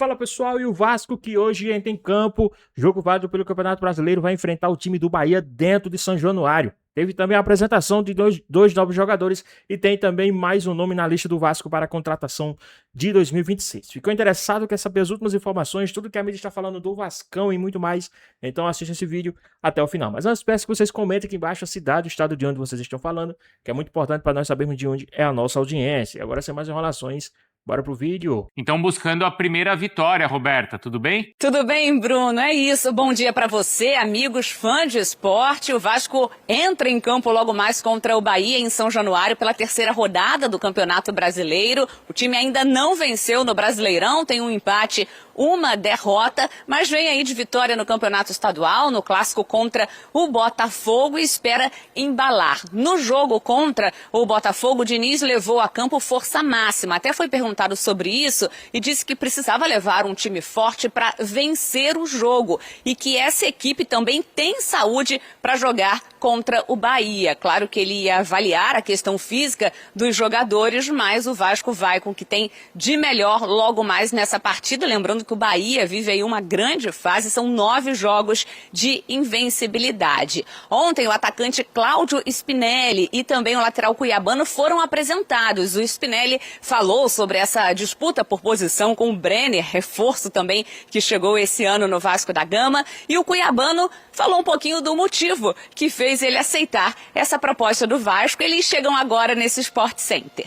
Fala pessoal, e o Vasco que hoje entra em campo, jogo válido pelo Campeonato Brasileiro, vai enfrentar o time do Bahia dentro de São Januário. Teve também a apresentação de dois novos jogadores e tem também mais um nome na lista do Vasco para a contratação de 2026. Ficou interessado quer saber as últimas informações, tudo que a mídia está falando do Vascão e muito mais? Então assista esse vídeo até o final. Mas antes peço que vocês comentem aqui embaixo a cidade, o estado de onde vocês estão falando, que é muito importante para nós sabermos de onde é a nossa audiência. Agora sem mais enrolações, bora pro vídeo. Então, buscando a primeira vitória, Roberta, tudo bem? Tudo bem, Bruno, é isso. Bom dia para você, amigos fãs de esporte. O Vasco entra em campo logo mais contra o Bahia em São Januário pela terceira rodada do Campeonato Brasileiro. O time ainda não venceu no Brasileirão, tem um empate, uma derrota, mas vem aí de vitória no Campeonato Estadual, no clássico contra o Botafogo e espera embalar. No jogo contra o Botafogo, o Diniz levou a campo força máxima. Até foi perguntado sobre isso e disse que precisava levar um time forte para vencer o jogo e que essa equipe também tem saúde para jogar contra o Bahia. Claro que ele ia avaliar a questão física dos jogadores, mas o Vasco vai com o que tem de melhor logo mais nessa partida. Lembrando que o Bahia vive aí uma grande fase, são 9 jogos de invencibilidade. Ontem o atacante Cláudio Spinelli e também o lateral cuiabano foram apresentados. O Spinelli falou sobre essa disputa por posição com o Brenner, reforço também que chegou esse ano no Vasco da Gama, e o cuiabano falou um pouquinho do motivo que fez ele aceitar essa proposta do Vasco. Eles chegam agora nesse Sport Center.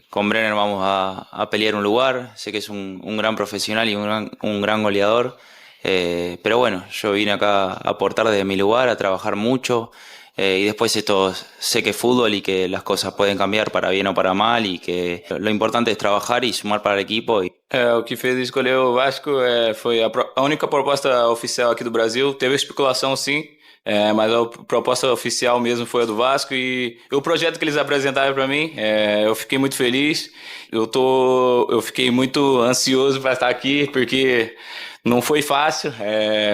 Con Brenner vamos a pelear un lugar, sé que es un gran profesional y un gran goleador, pero bueno, yo vine acá a aportar desde mi lugar, a trabajar mucho, y después esto sé que es fútbol y que las cosas pueden cambiar para bien o para mal y que lo importante es trabajar y sumar para el equipo. O que fez escolher o Vasco foi a única proposta oficial aqui do Brasil. Teve especulação sim, mas a proposta oficial mesmo foi a do Vasco e o projeto que eles apresentaram para mim, eu fiquei muito feliz. Eu fiquei muito ansioso para estar aqui porque não foi fácil,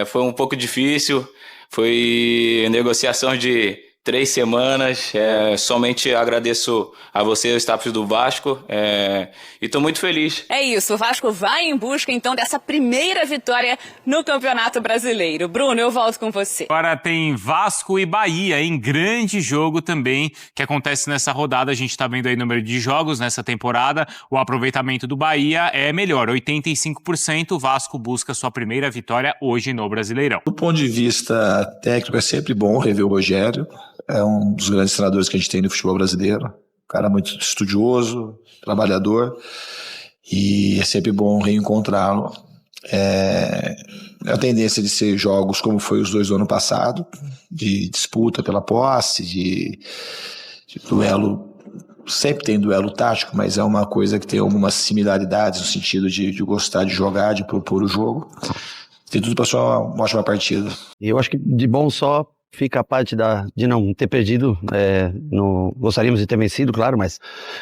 foi um pouco difícil. Foi negociação de 3 semanas, somente agradeço a você, o staff do Vasco, e estou muito feliz. É isso, o Vasco vai em busca então dessa primeira vitória no Campeonato Brasileiro. Bruno, eu volto com você. Agora tem Vasco e Bahia, em grande jogo também, que acontece nessa rodada. A gente está vendo aí o número de jogos nessa temporada. O aproveitamento do Bahia é melhor, 85%. O Vasco busca sua primeira vitória hoje no Brasileirão. Do ponto de vista técnico, é sempre bom rever o Rogério. É um dos grandes treinadores que a gente tem no futebol brasileiro. Um cara muito estudioso, trabalhador, e é sempre bom reencontrá-lo. A tendência de ser jogos como foi os 2 do ano passado, de disputa pela posse, de duelo. Sempre tem duelo tático, mas é uma coisa que tem algumas similaridades no sentido de gostar de jogar, de propor o jogo. Tem tudo para ser uma ótima partida. Eu acho que de bom só fica a parte de não ter perdido, gostaríamos de ter vencido, claro, mas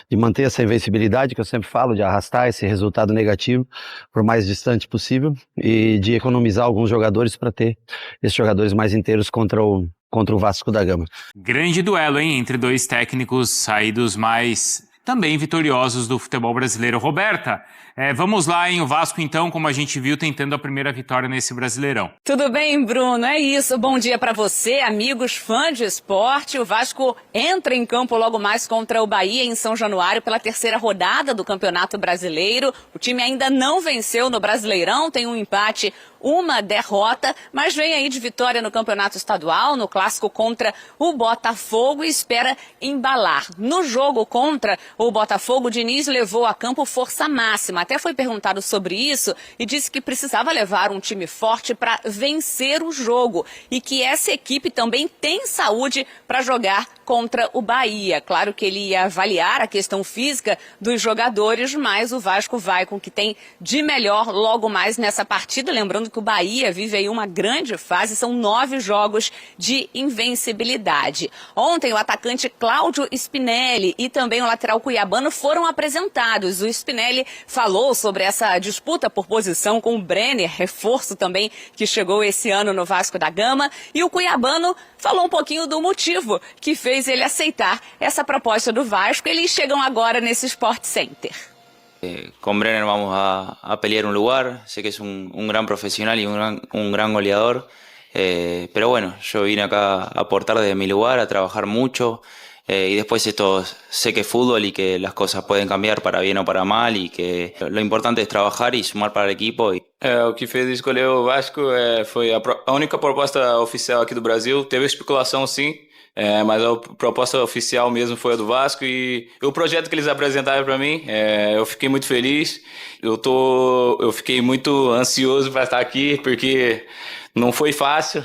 de manter essa invencibilidade que eu sempre falo, de arrastar esse resultado negativo por mais distante possível e de economizar alguns jogadores para ter esses jogadores mais inteiros contra o Vasco da Gama. Grande duelo, hein, entre dois técnicos saídos mais também vitoriosos do futebol brasileiro. Roberta, vamos lá, hein? O Vasco, então, como a gente viu, tentando a primeira vitória nesse Brasileirão. Tudo bem, Bruno? É isso. Bom dia para você, amigos fãs de esporte. O Vasco entra em campo logo mais contra o Bahia em São Januário pela terceira rodada do Campeonato Brasileiro. O time ainda não venceu no Brasileirão, tem um empate, uma derrota, mas vem aí de vitória no Campeonato Estadual, no clássico contra o Botafogo e espera embalar. No jogo contra o Botafogo, o Diniz levou a campo força máxima. Até foi perguntado sobre isso e disse que precisava levar um time forte para vencer o jogo e que essa equipe também tem saúde para jogar contra o Bahia. Claro que ele ia avaliar a questão física dos jogadores, mas o Vasco vai com o que tem de melhor logo mais nessa partida. Lembrando que o Bahia vive aí uma grande fase, são 9 jogos de invencibilidade. Ontem o atacante Cláudio Spinelli e também o lateral cuiabano foram apresentados. O Spinelli falou sobre essa disputa por posição com o Brenner, reforço também que chegou esse ano no Vasco da Gama, e o cuiabano falou um pouquinho do motivo que fez ele aceitar essa proposta do Vasco. Eles chegam agora nesse Sport Center. Con Brenner vamos a pelear un lugar, sé que es un gran profesional y un gran goleador, pero bueno, yo vine acá a aportar desde mi lugar, a trabajar mucho, y después esto sé que es fútbol y que las cosas pueden cambiar para bien o para mal y que lo importante es trabajar y sumar para el equipo. O que fez escolher o Vasco foi a única proposta oficial aqui do Brasil. Teve especulação sim, mas a proposta oficial mesmo foi a do Vasco e o projeto que eles apresentaram para mim, eu fiquei muito feliz. Eu fiquei muito ansioso para estar aqui porque não foi fácil,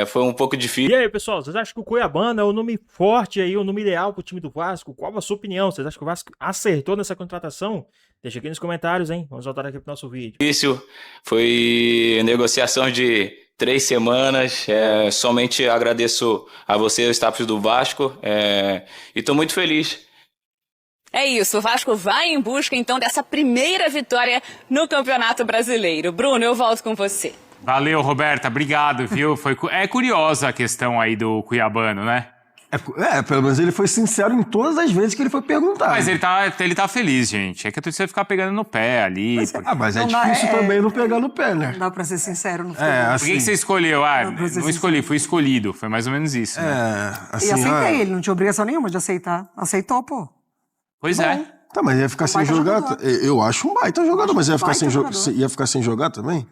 foi um pouco difícil. E aí, pessoal, vocês acham que o Cuiabano é o nome forte aí, o nome ideal pro time do Vasco? Qual a sua opinião? Vocês acham que o Vasco acertou nessa contratação? Deixa aqui nos comentários, hein? Vamos voltar aqui pro nosso vídeo. Difícil, foi negociação de 3 semanas, somente agradeço a você, o staff do Vasco, e estou muito feliz. É isso, o Vasco vai em busca então dessa primeira vitória no Campeonato Brasileiro. Bruno, eu volto com você. Valeu, Roberta, obrigado, viu? É curiosa a questão aí do Cuiabano, né? Pelo menos ele foi sincero em todas as vezes que ele foi perguntado. Mas ele tá feliz, gente. É que a torcida ficar pegando no pé ali. Mas é difícil também não pegar no pé, né? Não dá pra ser sincero no futebol. Por que você escolheu? Não escolhi, fui escolhido. Foi mais ou menos isso. Né? E aceitei, ele não tinha obrigação nenhuma de aceitar. Aceitou, pô. Pois é. Tá, mas ia ficar sem jogar. Eu acho um baita jogador, mas ia ficar sem jogar também?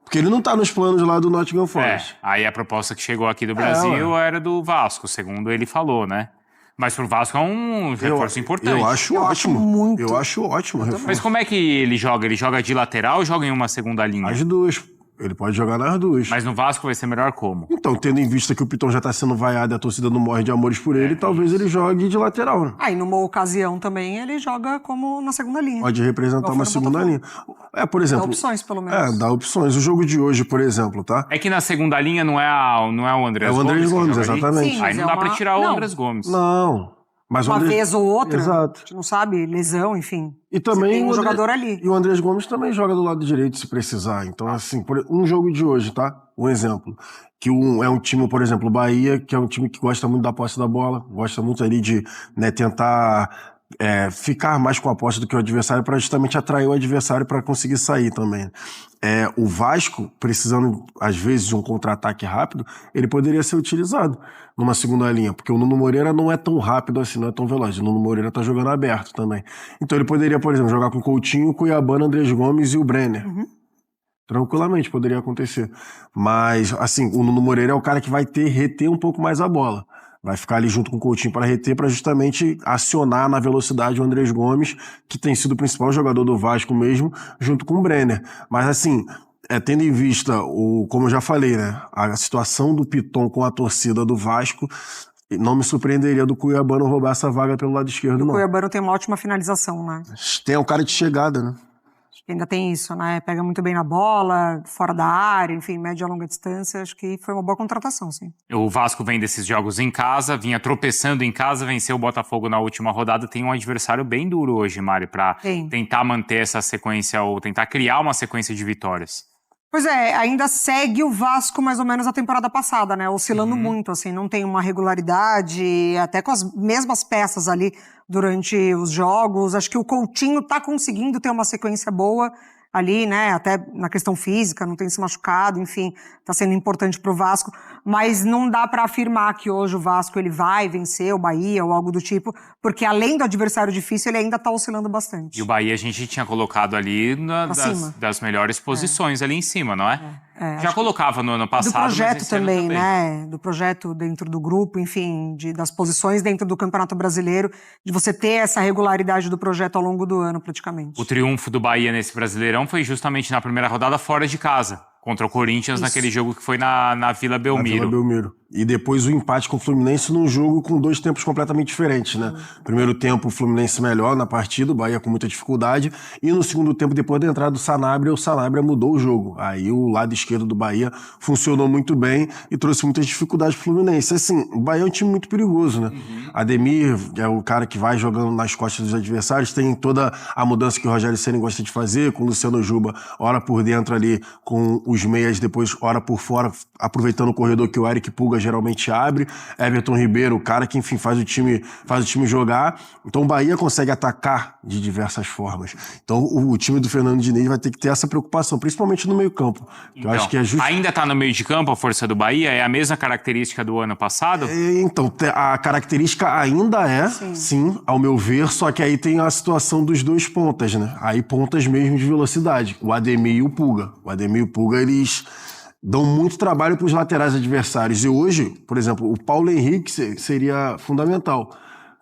Porque ele não tá nos planos lá do Nottingham Forest. Aí a proposta que chegou aqui do Brasil era do Vasco, segundo ele falou, né? Mas pro Vasco é um reforço importante. Eu acho ótimo. Eu acho ótimo o reforço. Mas como é que ele joga? Ele joga de lateral ou joga em uma segunda linha? As duas. Ele pode jogar nas duas. Mas no Vasco vai ser melhor como? Então, tendo em vista que o Piton já tá sendo vaiado e a torcida não morre de amores por ele, talvez ele jogue de lateral. Né? Aí, numa ocasião também, ele joga como na segunda linha. Pode representar uma segunda linha. Por exemplo... Dá opções, pelo menos. Dá opções. O jogo de hoje, por exemplo, tá? É que na segunda linha não é o Andrés Gomes. É o Andrés Gomes, exatamente. Sim, aí não dá pra tirar o Andrés Gomes. Não. Mas uma vez ou outra, exato. A gente não sabe, lesão, enfim. E também tem um jogador ali. E o Andrés Gomes também joga do lado direito se precisar. Então, assim, um jogo de hoje, tá? Um exemplo. Que é um time, por exemplo, o Bahia, que é um time que gosta muito da posse da bola, gosta muito ali de tentar ficar mais com a posse do que o adversário para justamente atrair o adversário para conseguir sair também. O Vasco, precisando, às vezes, de um contra-ataque rápido, ele poderia ser utilizado numa segunda linha, porque o Nuno Moreira não é tão rápido assim, não é tão veloz. O Nuno Moreira tá jogando aberto também. Então ele poderia, por exemplo, jogar com o Coutinho, Cuiabano, Andrés Gomes e o Brenner. Tranquilamente poderia acontecer. Mas, assim, o Nuno Moreira é o cara que vai reter um pouco mais a bola. Vai ficar ali junto com o Coutinho para reter, para justamente acionar na velocidade o Andrés Gomes, que tem sido o principal jogador do Vasco mesmo, junto com o Brenner. Mas assim, tendo em vista, como eu já falei, né, a situação do Piton com a torcida do Vasco, não me surpreenderia do Cuiabano roubar essa vaga pelo lado esquerdo, não. O Cuiabano tem uma ótima finalização, né? Tem um cara de chegada, né? Ainda tem isso, né? Pega muito bem na bola, fora da área, enfim, média e longa distância. Acho que foi uma boa contratação, sim. O Vasco vem desses jogos em casa, vinha tropeçando em casa, venceu o Botafogo na última rodada. Tem um adversário bem duro hoje, Mari, pra tentar manter essa sequência ou tentar criar uma sequência de vitórias. Pois é, ainda segue o Vasco mais ou menos a temporada passada, né? Oscilando muito, assim, não tem uma regularidade, até com as mesmas peças ali durante os jogos. Acho que o Coutinho tá conseguindo ter uma sequência boa ali, né? Até na questão física, não tem se machucado, enfim, tá sendo importante pro Vasco. Mas não dá pra afirmar que hoje o Vasco ele vai vencer o Bahia ou algo do tipo, porque além do adversário difícil, ele ainda tá oscilando bastante. E o Bahia a gente tinha colocado ali das melhores posições ali em cima, não é? Já colocava no ano passado. Do projeto também, né? Do projeto dentro do grupo, enfim, das posições dentro do Campeonato Brasileiro, de você ter essa regularidade do projeto ao longo do ano, praticamente. O triunfo do Bahia nesse Brasileirão foi justamente na primeira rodada fora de casa, contra o Corinthians, naquele jogo que foi na Vila Belmiro. Na Vila Belmiro. E depois o empate com o Fluminense num jogo com 2 tempos completamente diferentes, né? Primeiro tempo, o Fluminense melhor na partida, o Bahia com muita dificuldade. E no segundo tempo, depois da entrada do Sanabria, o Sanabria mudou o jogo. Aí o lado esquerdo do Bahia funcionou muito bem e trouxe muitas dificuldades pro Fluminense. Assim, o Bahia é um time muito perigoso, né? Ademir é o cara que vai jogando nas costas dos adversários, tem toda a mudança que o Rogério Ceni gosta de fazer, com o Luciano Juba, ora por dentro ali, com os meias, depois ora por fora, aproveitando o corredor que o Eric Pulga geralmente abre. Everton Ribeiro, o cara que, enfim, faz o time jogar. Então o Bahia consegue atacar de diversas formas. Então o time do Fernando Diniz vai ter que ter essa preocupação, principalmente no meio-campo. Então, eu acho que é justo. Ainda tá no meio de campo a força do Bahia? É a mesma característica do ano passado? Então, a característica ainda é, sim, ao meu ver, só que aí tem a situação dos dois pontas, né? Aí pontas mesmo de velocidade, o Ademir e o Pulga. O Ademir e o Pulga, eles dão muito trabalho para os laterais adversários. E hoje, por exemplo, o Paulo Henrique seria fundamental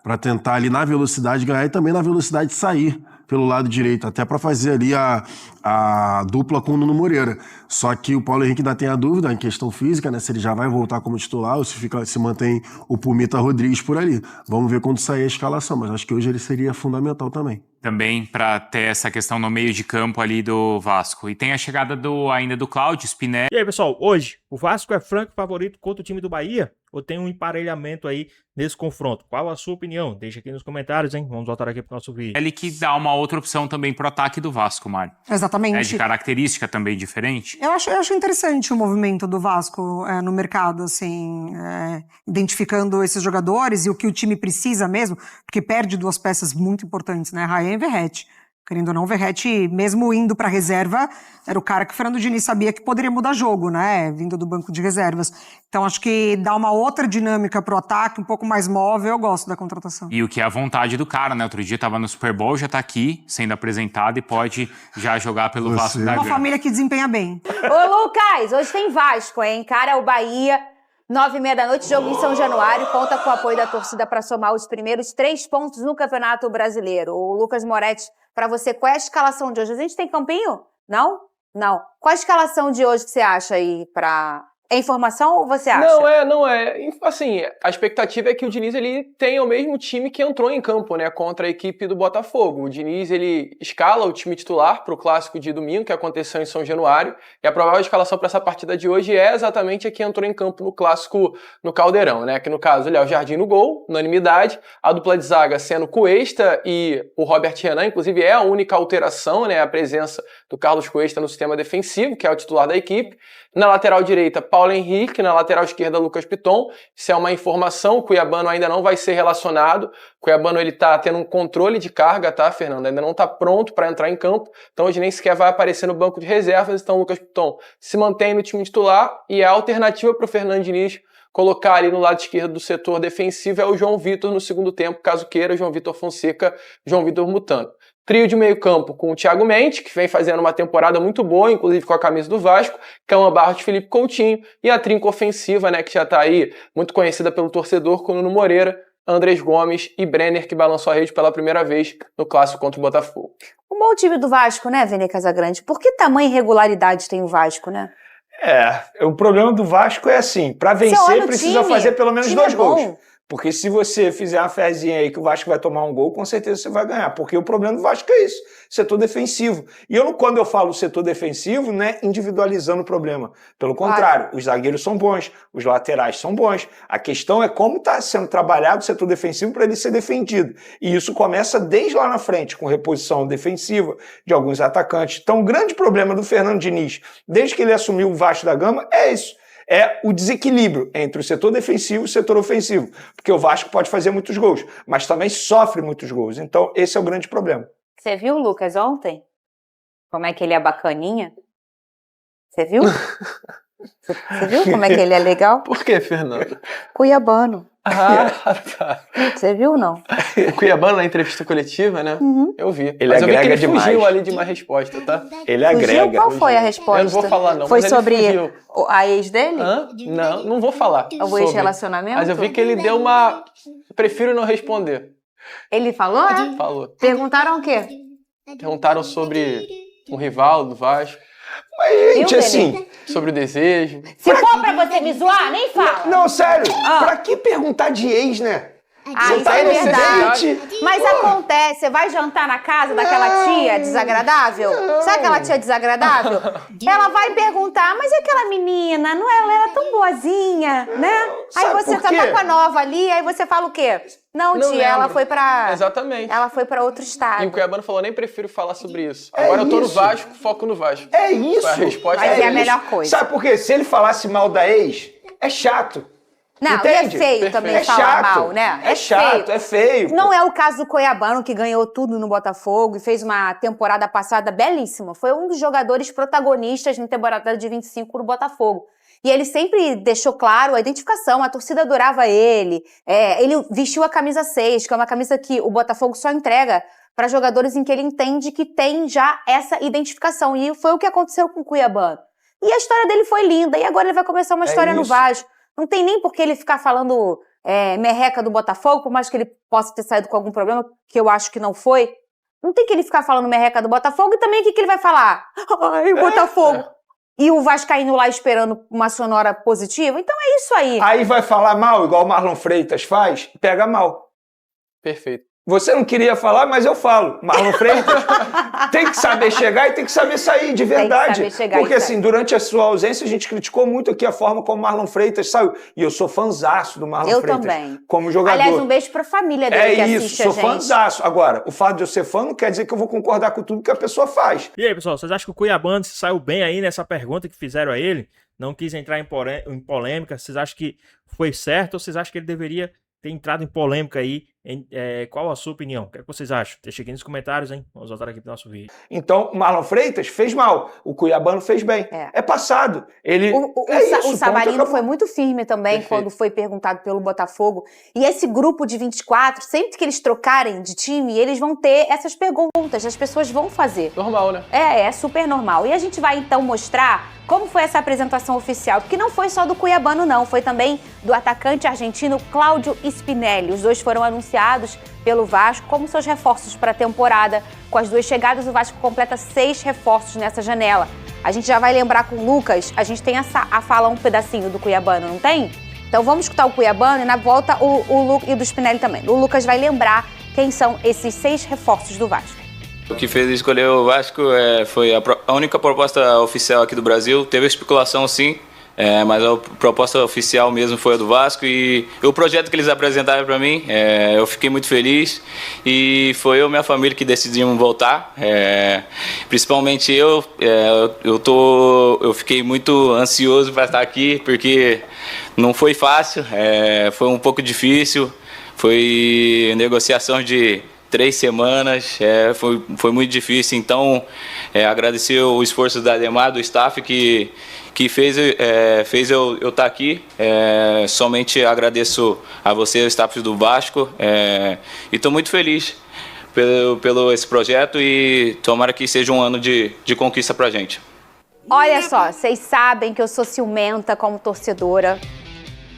para tentar ali na velocidade ganhar e também na velocidade sair pelo lado direito, até para fazer ali a dupla com o Nuno Moreira. Só que o Paulo Henrique ainda tem a dúvida em questão física, né? Se ele já vai voltar como titular ou se mantém o Pumita Rodrigues por ali. Vamos ver quando sair a escalação, mas acho que hoje ele seria fundamental também. Também para ter essa questão no meio de campo ali do Vasco. E tem a chegada ainda do Cláudio Spinelli. E aí, pessoal, hoje o Vasco é franco favorito contra o time do Bahia? Ou tem um emparelhamento aí nesse confronto? Qual a sua opinião? Deixa aqui nos comentários, hein? Vamos voltar aqui pro nosso vídeo. Ele que dá uma outra opção também pro ataque do Vasco, Mário. Exatamente. É de característica também diferente. Eu acho interessante o movimento do Vasco no mercado, assim, identificando esses jogadores e o que o time precisa mesmo, porque perde duas peças muito importantes, né? Rayan e Verratti. Querendo ou não, o Verratti, mesmo indo para reserva, era o cara que o Fernando Diniz sabia que poderia mudar jogo, né? Vindo do banco de reservas. Então, acho que dá uma outra dinâmica pro ataque, um pouco mais móvel. Eu gosto da contratação. E o que é a vontade do cara, né? Outro dia tava no Super Bowl, já tá aqui, sendo apresentado e pode já jogar pelo Vasco da Gama. Uma família que desempenha bem. Ô, Lucas, hoje tem Vasco, hein? Cara, o Bahia, 9h30 da noite, jogo em São Januário, conta com o apoio da torcida para somar os primeiros 3 pontos no Campeonato Brasileiro. O Lucas Moretti, para você, qual é a escalação de hoje? A gente tem campinho? Não? Não. Qual a escalação de hoje que você acha aí para... É informação ou você acha? Não é. Assim, a expectativa é que o Diniz ele tenha o mesmo time que entrou em campo, né, contra a equipe do Botafogo. O Diniz ele escala o time titular para o clássico de domingo, que aconteceu em São Januário, e a provável escalação para essa partida de hoje é exatamente a que entrou em campo no clássico no Caldeirão, né? Que no caso, Léo Jardim no gol, unanimidade, a dupla de zaga sendo Cuesta e o Robert Renan, inclusive é a única alteração, né, a presença do Carlos Cuesta no sistema defensivo, que é o titular da equipe. Na lateral direita, Paulo Henrique, na lateral esquerda, Lucas Piton. Isso é uma informação, o Cuiabano ainda não vai ser relacionado. O Cuiabano ele tá tendo um controle de carga, tá, Fernando? Ainda não está pronto para entrar em campo, então hoje nem sequer vai aparecer no banco de reservas. Então o Lucas Piton se mantém no time titular e a alternativa para o Fernando Diniz colocar ali no lado esquerdo do setor defensivo é o João Vitor no segundo tempo, caso queira, João Vitor Fonseca, João Vitor Mutano. Trio de meio campo com o Thiago Mendes, que vem fazendo uma temporada muito boa, inclusive com a camisa do Vasco, Cama Barros e Felipe Coutinho, e a trinca ofensiva, né, que já está aí muito conhecida pelo torcedor, com o Nuno Moreira, Andrés Gomes e Brenner, que balançou a rede pela primeira vez no clássico contra o Botafogo. Um bom time do Vasco, né, Vene Casagrande? Por que tamanha irregularidade tem o Vasco, né? O problema do Vasco é assim, para vencer precisa fazer pelo menos 2 gols. Porque se você fizer uma fezinha aí que o Vasco vai tomar um gol, com certeza você vai ganhar. Porque o problema do Vasco é isso, setor defensivo. E quando eu falo setor defensivo, não é individualizando o problema. Pelo contrário, os zagueiros são bons, os laterais são bons. A questão é como está sendo trabalhado o setor defensivo para ele ser defendido. E isso começa desde lá na frente, com reposição defensiva de alguns atacantes. Então o grande problema do Fernando Diniz, desde que ele assumiu o Vasco da Gama, é isso. É o desequilíbrio entre o setor defensivo e o setor ofensivo. Porque o Vasco pode fazer muitos gols, mas também sofre muitos gols. Então, esse é o grande problema. Você viu o Lucas ontem? Como é que ele é bacaninha? Você viu? Você viu como é que ele é legal? Por que, Fernando? Cuiabano. Tá. Você viu, não? O Cuiabano na entrevista coletiva, né? Uhum. Eu vi. Ele agrega eu vi que ele demais. fugiu ali de uma resposta, tá? Ele agrega. Qual foi a resposta? Eu não vou falar, não. Foi mas sobre ele fugiu. a ex dele? Não vou falar. O ex-relacionamento? Mas eu vi que ele deu uma... Prefiro não responder. Ele falou, é? Falou. Perguntaram o quê? Perguntaram sobre um rival do Vasco. Mas, gente, assim... Sobre o desejo. Se for pra você me zoar, nem fala. Não, sério. Pra que perguntar de ex, né? Isso é verdade. Mas acontece, você vai jantar na casa daquela tia desagradável? Sabe aquela tia desagradável? Ela vai perguntar, mas e aquela menina? Não, ela era tão boazinha, né? Aí você tá com a nova ali, aí você fala o quê? Não, tia, lembro. ela foi pra... Exatamente. Ela foi pra outro estado. E o Cuiabano falou, nem prefiro falar sobre isso. Agora eu tô no Vasco, foco no Vasco. É isso. A resposta Mas é a melhor coisa. Sabe por quê? Se ele falasse mal da ex, é chato. Não, entende? e é feio também É falar chato, mal, né? É chato, é feio. Não é o caso do Cuiabano, que ganhou tudo no Botafogo e fez uma temporada passada belíssima. Foi um dos jogadores protagonistas na temporada de 25 no Botafogo. E ele sempre deixou claro a identificação, a torcida adorava ele. Ele vestiu a camisa 6, que é uma camisa que o Botafogo só entrega para jogadores em que ele entende que tem já essa identificação. E foi o que aconteceu com o Cuiabano. E a história dele foi linda, e agora ele vai começar uma história no Vasco. Não tem nem por que ele ficar falando merreca do Botafogo, por mais que ele possa ter saído com algum problema, que eu acho que não foi. Não tem que ele ficar falando merreca do Botafogo, e também o que ele vai falar? Ai, o Botafogo. E o vascaíno lá esperando uma sonora positiva. Então é isso aí. Aí vai falar mal, igual o Marlon Freitas faz, pega mal. Perfeito. Você não queria falar, mas eu falo. Marlon Freitas tem que saber chegar e tem que saber sair, de verdade. Tem que saber chegar Porque e assim, durante a sua ausência, a gente criticou muito aqui a forma como o Marlon Freitas saiu. E eu sou fãzaço do Marlon Freitas. Eu também. Como jogador. Aliás, um beijo pra família dele que assiste a gente. Sou fãzaço. Agora, o fato de eu ser fã não quer dizer que eu vou concordar com tudo que a pessoa faz. E aí, pessoal, vocês acham que o Cuiabano se saiu bem aí nessa pergunta que fizeram a ele? Não quis entrar em polêmica. Vocês acham que foi certo ou vocês acham que ele deveria ter entrado em polêmica aí? Qual a sua opinião? O que vocês acham? Deixa aqui nos comentários, hein? Vamos voltar aqui pro nosso vídeo. Então, o Marlon Freitas fez mal. O Cuiabano fez bem. É passado. O Savarino foi muito firme também quando foi perguntado pelo Botafogo. E esse grupo de 24, sempre que eles trocarem de time, eles vão ter essas perguntas. As pessoas vão fazer. Normal, né? É super normal. E a gente vai então mostrar como foi essa apresentação oficial. Porque não foi só do Cuiabano, não. Foi também do atacante argentino Cláudio Spinelli. Os dois foram anunciados pelo Vasco como seus reforços para a temporada. Com as duas chegadas, o Vasco completa 6 reforços nessa janela. A gente já vai lembrar com o Lucas, a gente tem a fala um pedacinho do Cuiabano, não tem? Então vamos escutar o Cuiabano e na volta e do Spinelli também. O Lucas vai lembrar quem são esses 6 reforços do Vasco. O que fez escolher o Vasco foi a única proposta oficial aqui do Brasil. Teve especulação sim, mas a proposta oficial mesmo foi a do Vasco e o projeto que eles apresentaram para mim, eu fiquei muito feliz e foi eu e minha família que decidimos voltar. Principalmente eu fiquei muito ansioso para estar aqui porque não foi fácil, foi um pouco difícil, foi negociação de 3 semanas, foi muito difícil, então agradecer o esforço da Ademar, do staff que fez eu estar aqui. Somente agradeço a você, o staff do Vasco, e estou muito feliz pelo esse projeto e tomara que seja um ano de conquista pra gente. Olha só, vocês sabem que eu sou ciumenta como torcedora.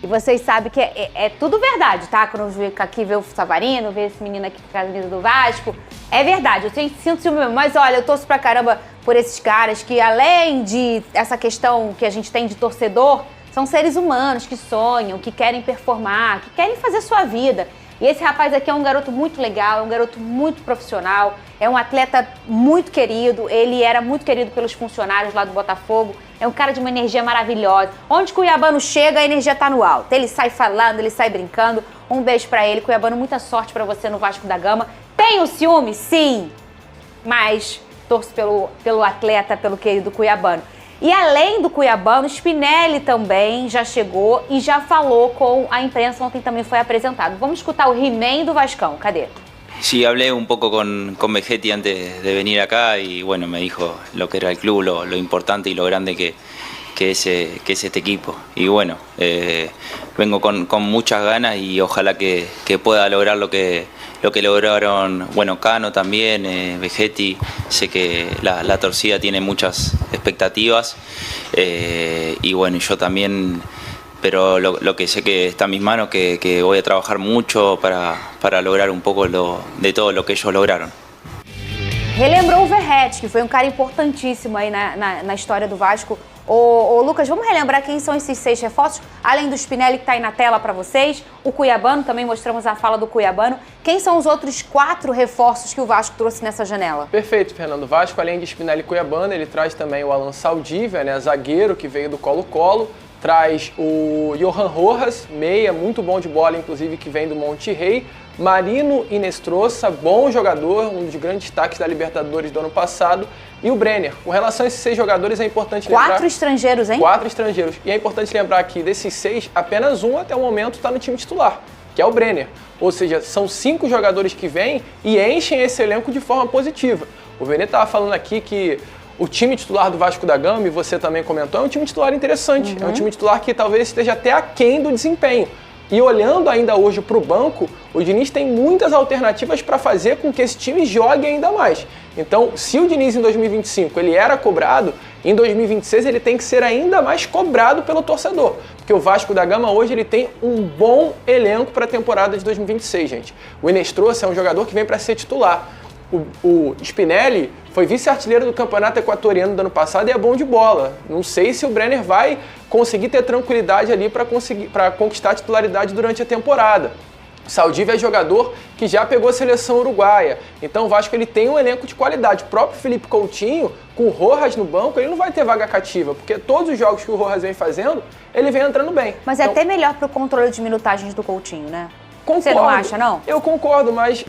E vocês sabem que é tudo verdade, tá? Quando eu venho aqui ver o Savarino, ver esse menino aqui com a camisa do Vasco, é verdade, eu sinto ciúme mesmo. Mas olha, eu torço pra caramba por esses caras que, além de essa questão que a gente tem de torcedor, são seres humanos que sonham, que querem performar, que querem fazer sua vida. E esse rapaz aqui é um garoto muito legal, é um garoto muito profissional, é um atleta muito querido, ele era muito querido pelos funcionários lá do Botafogo, é um cara de uma energia maravilhosa. Onde Cuiabano chega, a energia tá no alto. Ele sai falando, ele sai brincando. Um beijo pra ele. Cuiabano, muita sorte pra você no Vasco da Gama. Tenho ciúme? Sim, mas torço pelo atleta, pelo querido Cuiabano. E além do Cuiabano, Spinelli também já chegou e já falou com a imprensa, ontem também foi apresentado. Vamos escutar o He-Man do Vascão, cadê? Sí, hablé un poco con Vegetti antes de venir acá y bueno, me dijo lo que era el club, lo importante y lo grande que es este equipo. Y bueno, vengo con muchas ganas y ojalá que pueda lograr lo que lograron, bueno, Cano también, Vegetti. Sé que la torcida tiene muchas expectativas y bueno, yo también, pero lo que sé que está en mis manos, que voy a trabajar mucho para lograr un poco de todo lo que ellos lograron. Relembrou o Verratti, que foi um cara importantíssimo aí na história do Vasco. Ô Lucas, vamos relembrar quem são esses 6 reforços? Além do Spinelli que está aí na tela para vocês, o Cuiabano, também mostramos a fala do Cuiabano. Quem são os outros 4 reforços que o Vasco trouxe nessa janela? Perfeito, Fernando. Vasco, além de Spinelli e Cuiabano, ele traz também o Alan Saldívia, né, zagueiro que veio do Colo-Colo. Traz o Johan Rojas, meia, muito bom de bola, inclusive, que vem do Monte Rei. Marino Inestrosa, bom jogador, um dos grandes destaques da Libertadores do ano passado. e o Brenner. Com relação a esses 6 jogadores, é importante lembrar... 4 estrangeiros, hein? 4 estrangeiros. E é importante lembrar que desses 6, apenas um até o momento está no time titular, que é o Brenner. Ou seja, são 5 jogadores que vêm e enchem esse elenco de forma positiva. O Vene estava falando aqui que o time titular do Vasco da Gama, e você também comentou, é um time titular interessante. É um time titular que talvez esteja até aquém do desempenho. E olhando ainda hoje para o banco, o Diniz tem muitas alternativas para fazer com que esse time jogue ainda mais. Então, se o Diniz em 2025 ele era cobrado, em 2026 ele tem que ser ainda mais cobrado pelo torcedor. Porque o Vasco da Gama hoje ele tem um bom elenco para a temporada de 2026, gente. O Inestrosa é um jogador que vem para ser titular. O Spinelli foi vice-artilheiro do Campeonato Equatoriano do ano passado e é bom de bola. Não sei se o Brenner vai conseguir ter tranquilidade ali para conquistar a titularidade durante a temporada. O Saldívia é jogador que já pegou a seleção uruguaia. Então o Vasco ele tem um elenco de qualidade. O próprio Felipe Coutinho, com o Rojas no banco, ele não vai ter vaga cativa, porque todos os jogos que o Rojas vem fazendo, ele vem entrando bem. Mas é até melhor para o controle de minutagens do Coutinho, né? Concordo. Você não acha, não? Eu concordo, mas...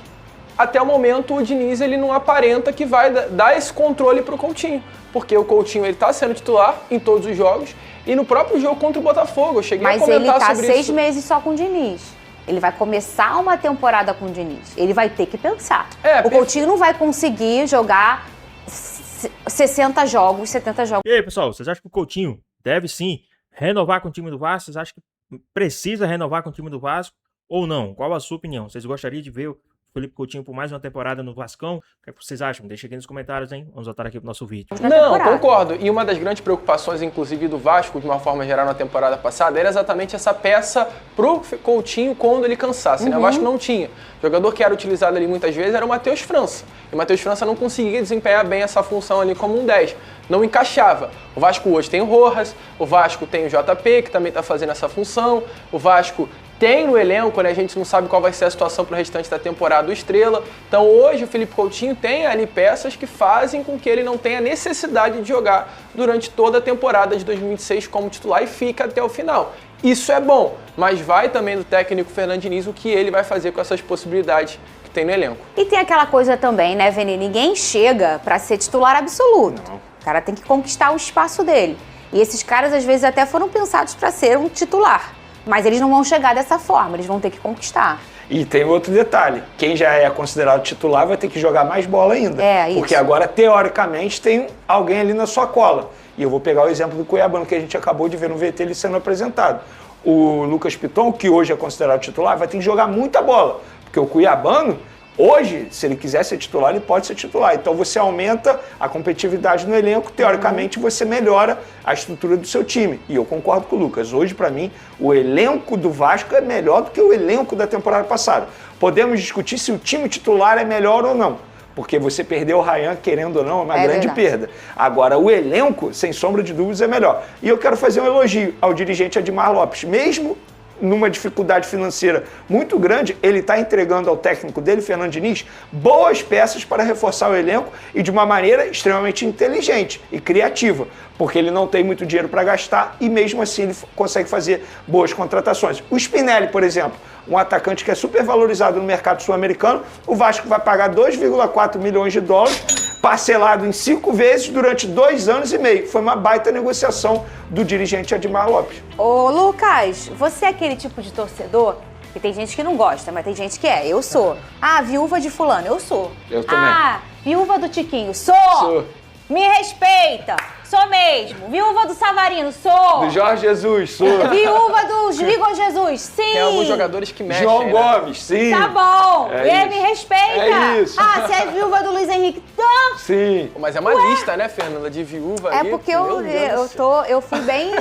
até o momento o Diniz ele não aparenta que vai dar esse controle para o Coutinho, porque o Coutinho ele está sendo titular em todos os jogos e no próprio jogo contra o Botafogo eu cheguei a comentar sobre isso. Mas ele está 6 meses só com o Diniz. Ele vai começar uma temporada com o Diniz. Ele vai ter que pensar. O Coutinho não vai conseguir jogar 60 jogos, 70 jogos. E aí, pessoal, vocês acham que o Coutinho deve sim renovar com o time do Vasco? Vocês acham que precisa renovar com o time do Vasco ou não? Qual a sua opinião? Vocês gostariam de ver o Felipe Coutinho por mais uma temporada no Vascão? O que vocês acham? Deixa aqui nos comentários, hein? Vamos voltar aqui pro nosso vídeo. Não, concordo. E uma das grandes preocupações, inclusive, do Vasco, de uma forma geral, na temporada passada, era exatamente essa peça pro Coutinho quando ele cansasse, né? O Vasco não tinha. O jogador que era utilizado ali muitas vezes era o Matheus França. E o Matheus França não conseguia desempenhar bem essa função ali como um 10. Não encaixava. O Vasco hoje tem o Rojas, o Vasco tem o JP, que também está fazendo essa função, o Vasco tem no elenco, né? A gente não sabe qual vai ser a situação para o restante da temporada do Estrela. Então hoje o Felipe Coutinho tem ali peças que fazem com que ele não tenha necessidade de jogar durante toda a temporada de 2026 como titular e fica até o final. Isso é bom, mas vai também do técnico Fernando Diniz o que ele vai fazer com essas possibilidades que tem no elenco. E tem aquela coisa também, né, Veni? Ninguém chega para ser titular absoluto. Não. O cara tem que conquistar o espaço dele. E esses caras às vezes até foram pensados para ser um titular. Mas eles não vão chegar dessa forma, eles vão ter que conquistar. E tem outro detalhe, quem já é considerado titular vai ter que jogar mais bola ainda. Porque agora, teoricamente, tem alguém ali na sua cola. E eu vou pegar o exemplo do Cuiabano, que a gente acabou de ver no VT ele sendo apresentado. O Lucas Piton, que hoje é considerado titular, vai ter que jogar muita bola. Porque o Cuiabano, hoje, se ele quiser ser titular, ele pode ser titular. Então você aumenta a competitividade no elenco, teoricamente você melhora a estrutura do seu time. E eu concordo com o Lucas. Hoje, para mim, o elenco do Vasco é melhor do que o elenco da temporada passada. Podemos discutir se o time titular é melhor ou não. Porque você perdeu o Ryan, querendo ou não, é uma grande perda. Agora, o elenco, sem sombra de dúvidas, é melhor. E eu quero fazer um elogio ao dirigente Admar Lopes. Mesmo numa dificuldade financeira muito grande, ele está entregando ao técnico dele, Fernando Diniz, boas peças para reforçar o elenco e de uma maneira extremamente inteligente e criativa, porque ele não tem muito dinheiro para gastar e mesmo assim ele consegue fazer boas contratações. O Spinelli, por exemplo, um atacante que é super valorizado no mercado sul-americano, o Vasco vai pagar 2,4 milhões de dólares, parcelado em 5 vezes durante 2 anos e meio. Foi uma baita negociação do dirigente Admar Lopes. Ô Lucas, você é aquele tipo de torcedor que tem gente que não gosta, mas tem gente que é. Eu sou. Ah, viúva de fulano, eu sou. Eu também. Ah, viúva do Tiquinho, sou. Me respeita. Sou mesmo. Viúva do Savarino, sou. Do Jorge Jesus, sou. Viúva do Igor Jesus, sim. Tem alguns jogadores que mexem. João Gomes, sim. Tá bom. Me respeita. É isso. Ah, você é viúva do Luiz Henrique? Tá. Sim. Mas é uma lista, né, Fernanda, de viúva. É porque eu fui bem...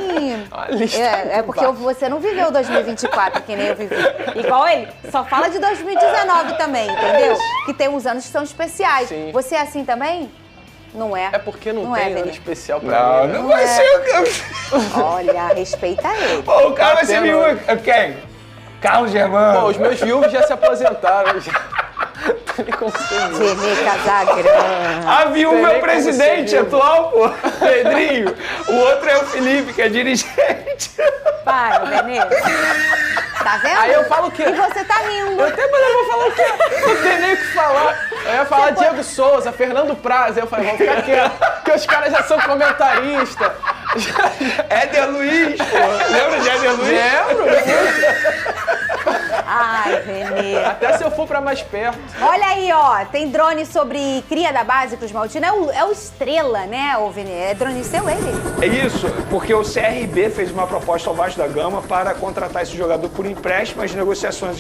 Uma lista. É porque você não viveu 2024 que nem eu vivi. Igual ele. Só fala de 2019 também, entendeu? Que tem uns anos que são especiais. Sim. Você é assim também? Não é. É porque não tem ano especial pra mim. Não vai ser. Olha, respeita ele. Pô, o cara vai ser viúva. Quem? Carlos Germano. Pô, os meus viúvos já se aposentaram. Ele conseguiu. Vene Casagrande. A viúva é o presidente atual, pô. Pedrinho. O outro é o Felipe, que é dirigente. Para, Benê. Tá vendo? Aí eu falo o quê? E você tá rindo. Eu até vou falar o quê? Não tem nem o que falar. Eu ia falar Diego Souza, Fernando Praz. Aí eu falei, vamos ficar quieto, porque os caras já são comentaristas. Éder Luiz, pô. Lembra de Éder Luiz? Lembro. Ai, Renê. Até se eu for pra mais perto. Olha aí, ó, tem drone sobre cria da base Cruz Maltina. É o Estrela, né, ô Vini? É drone seu, ele? É isso, porque o CRB fez uma proposta ao Vasco da Gama para contratar esse jogador por empréstimo. As negociações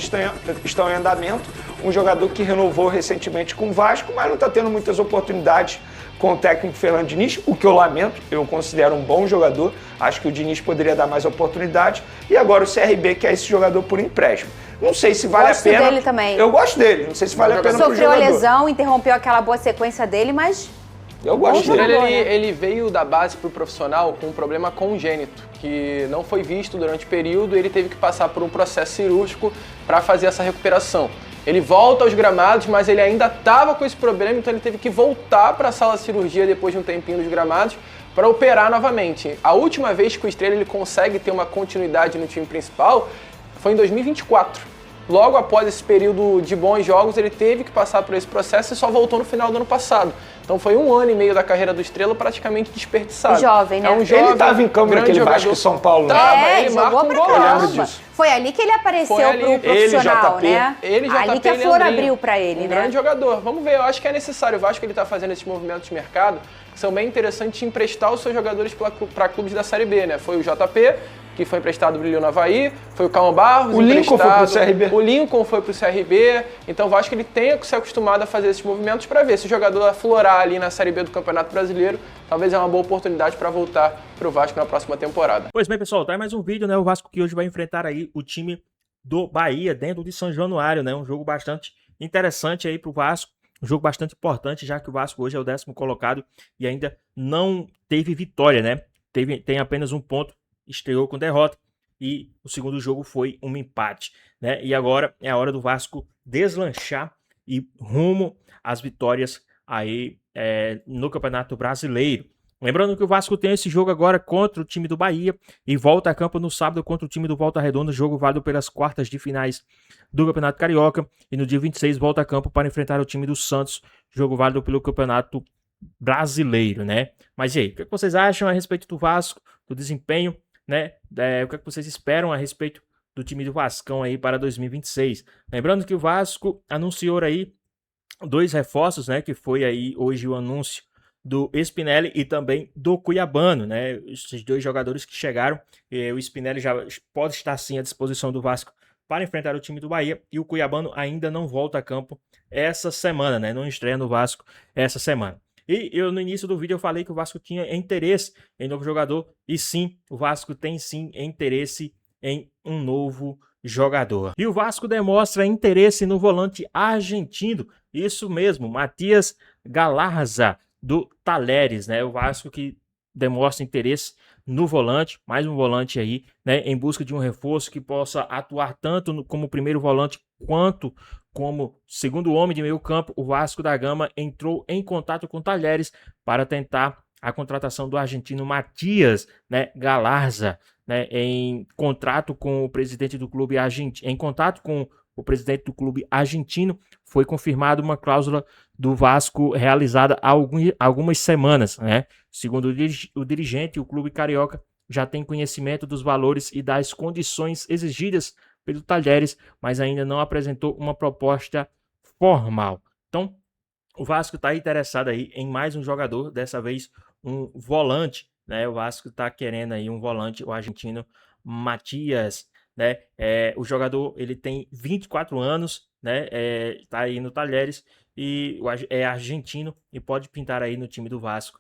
estão em andamento. Um jogador que renovou recentemente com o Vasco, mas não está tendo muitas oportunidades com o técnico Fernando Diniz, o que eu lamento. Eu considero um bom jogador. Acho que o Diniz poderia dar mais oportunidade. E agora o CRB quer esse jogador por empréstimo. Não sei se vale a pena. Gosto dele também. Eu gosto dele. Não sei se vale a pena pro jogador. Sofreu a lesão, interrompeu aquela boa sequência dele, mas... Eu gosto dele. Ele veio da base pro profissional com um problema congênito, que não foi visto durante o período, ele teve que passar por um processo cirúrgico para fazer essa recuperação. Ele volta aos gramados, mas ele ainda estava com esse problema, então ele teve que voltar para a sala de cirurgia depois de um tempinho dos gramados para operar novamente. A última vez que o Estrela ele consegue ter uma continuidade no time principal foi em 2024. Logo após esse período de bons jogos, ele teve que passar por esse processo e só voltou no final do ano passado. Então foi 1 ano e meio da carreira do Estrela praticamente desperdiçado. Jovem, né? É um jovem, ele estava em campo naquele Vasco de São Paulo. Ele marca um golaço. Foi ali que ele apareceu pro profissional, né? Ele, JP, ali que a flor abriu pra ele, né? Grande jogador. Vamos ver, eu acho que é necessário. O Vasco ele tá fazendo esses movimentos de mercado que são bem interessantes de emprestar os seus jogadores para clubes da Série B, né? Foi o JP, que foi emprestado, brilhou no Avaí, foi o Calma Barros, o Lincoln foi pro CRB. O Lincoln foi pro CRB, então o Vasco ele tem que se acostumado a fazer esses movimentos para ver se o jogador aflorar ali na Série B do Campeonato Brasileiro, talvez é uma boa oportunidade para voltar pro Vasco na próxima temporada. Pois bem, pessoal, tá aí mais um vídeo, né? O Vasco que hoje vai enfrentar aí o time do Bahia dentro de São Januário, né? Um jogo bastante interessante aí pro Vasco, um jogo bastante importante, já que o Vasco hoje é o 10º colocado e ainda não teve vitória, né? Tem apenas um ponto, estreou com derrota e o segundo jogo foi um empate, né? E agora é a hora do Vasco deslanchar e rumo às vitórias aí no Campeonato Brasileiro. Lembrando que o Vasco tem esse jogo agora contra o time do Bahia e volta a campo no sábado contra o time do Volta Redonda, jogo válido pelas quartas de finais do Campeonato Carioca, e no dia 26 volta a campo para enfrentar o time do Santos, jogo válido pelo Campeonato Brasileiro, né? Mas e aí, o que vocês acham a respeito do Vasco, do desempenho, né? O que vocês esperam a respeito do time do Vascão aí para 2026? Lembrando que o Vasco anunciou aí 2 reforços, né? Que foi aí hoje o anúncio do Spinelli e também do Cuiabano, né? Esses 2 jogadores que chegaram, o Spinelli já pode estar sim à disposição do Vasco para enfrentar o time do Bahia, e o Cuiabano ainda não volta a campo essa semana, né? Não estreia no Vasco essa semana. E eu no início do vídeo eu falei que o Vasco tinha interesse em novo jogador, e sim, o Vasco tem sim interesse em um novo jogador. E o Vasco demonstra interesse no volante argentino, isso mesmo, Matias Galarza, do Talleres, né? O Vasco que demonstra interesse no volante, mais um volante aí, né? Em busca de um reforço que possa atuar tanto como primeiro volante quanto como segundo homem de meio campo. O Vasco da Gama entrou em contato com o Talleres para tentar a contratação do argentino Matias, né, Galarza, né, em contato com o presidente do clube argentino, foi confirmada uma cláusula do Vasco realizada há algumas semanas, né? Segundo o dirigente, o clube carioca já tem conhecimento dos valores e das condições exigidas pelo Talleres, mas ainda não apresentou uma proposta formal. Então, o Vasco está interessado aí em mais um jogador, dessa vez um volante, né? O Vasco está querendo aí um volante, o argentino Matias, né? O jogador ele tem 24 anos, né? Tá aí no Talleres e é argentino e pode pintar aí no time do Vasco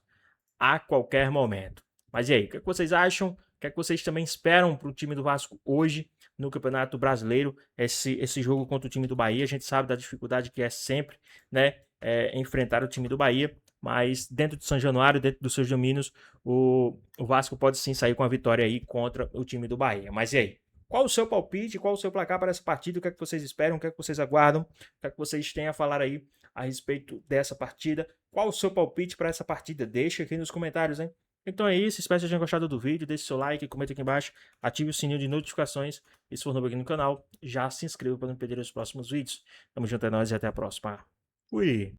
a qualquer momento. Mas e aí, o que vocês acham? O que vocês também esperam para o time do Vasco hoje no Campeonato Brasileiro? Esse jogo contra o time do Bahia, a gente sabe da dificuldade que é sempre, né? Enfrentar o time do Bahia, mas dentro de São Januário, dentro dos seus domínios, o Vasco pode sim sair com a vitória aí contra o time do Bahia. Mas e aí? Qual o seu palpite? Qual o seu placar para essa partida? O que é que vocês esperam? O que é que vocês aguardam? O que é que vocês têm a falar aí a respeito dessa partida? Qual o seu palpite para essa partida? Deixa aqui nos comentários, hein? Então é isso, espero que vocês tenham gostado do vídeo, deixe seu like, comenta aqui embaixo, ative o sininho de notificações e se for novo aqui no canal, já se inscreva para não perder os próximos vídeos. Tamo junto, é nóis e até a próxima. Fui!